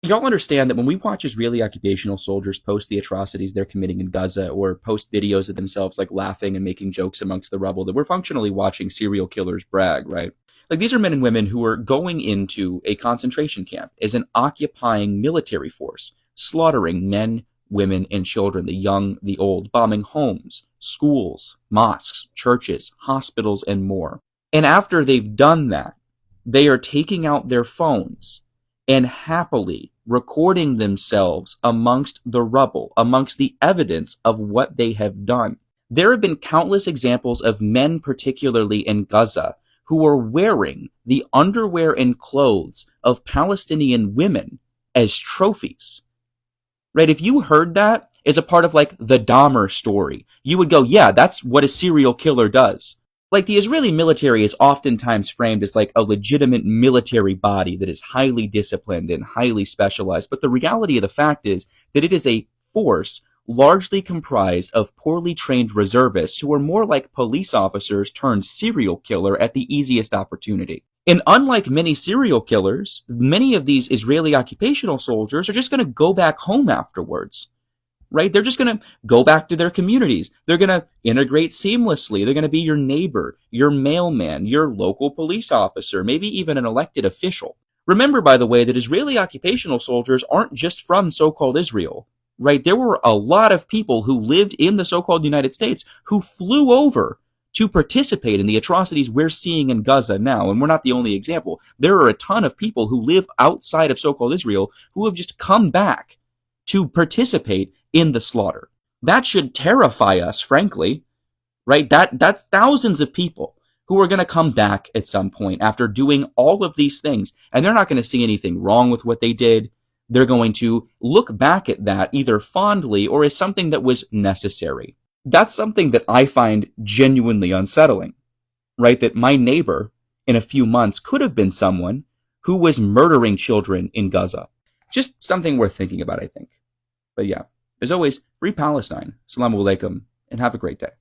y'all understand that when we watch Israeli occupational soldiers post the atrocities they're committing in Gaza or post videos of themselves like laughing and making jokes amongst the rubble, that we're functionally watching serial killers brag, right? Like, these are men and women who are going into a concentration camp as an occupying military force, slaughtering men, women, and children, the young, the old, bombing homes, schools, mosques, churches, hospitals, and more. And after they've done that, they are taking out their phones and happily recording themselves amongst the rubble, amongst the evidence of what they have done. There have been countless examples of men, particularly in Gaza, who are wearing the underwear and clothes of Palestinian women as trophies. Right? If you heard that as a part of like the Dahmer story, you would go, yeah, that's what a serial killer does. Like, the Israeli military is oftentimes framed as like a legitimate military body that is highly disciplined and highly specialized. But the reality of the fact is that it is a force largely comprised of poorly trained reservists who are more like police officers turned serial killer at the easiest opportunity. And unlike many serial killers, many of these Israeli occupational soldiers are just going to go back home afterwards, right? They're just going to go back to their communities. They're going to integrate seamlessly. They're going to be your neighbor, your mailman, your local police officer, maybe even an elected official. Remember, by the way, that Israeli occupational soldiers aren't just from so-called Israel. Right, there were a lot of people who lived in the so-called United States who flew over to participate in the atrocities we're seeing in Gaza now, and we're not the only example. There are a ton of people who live outside of so-called Israel who have just come back to participate in the slaughter. That should terrify us, frankly, right? That's thousands of people who are going to come back at some point after doing all of these things, and they're not going to see anything wrong with what they did. They're going to look back at that either fondly or as something that was necessary. That's something that I find genuinely unsettling, right? That my neighbor in a few months could have been someone who was murdering children in Gaza. Just something worth thinking about, I think. But yeah, as always, free Palestine. Assalamu alaikum, and have a great day.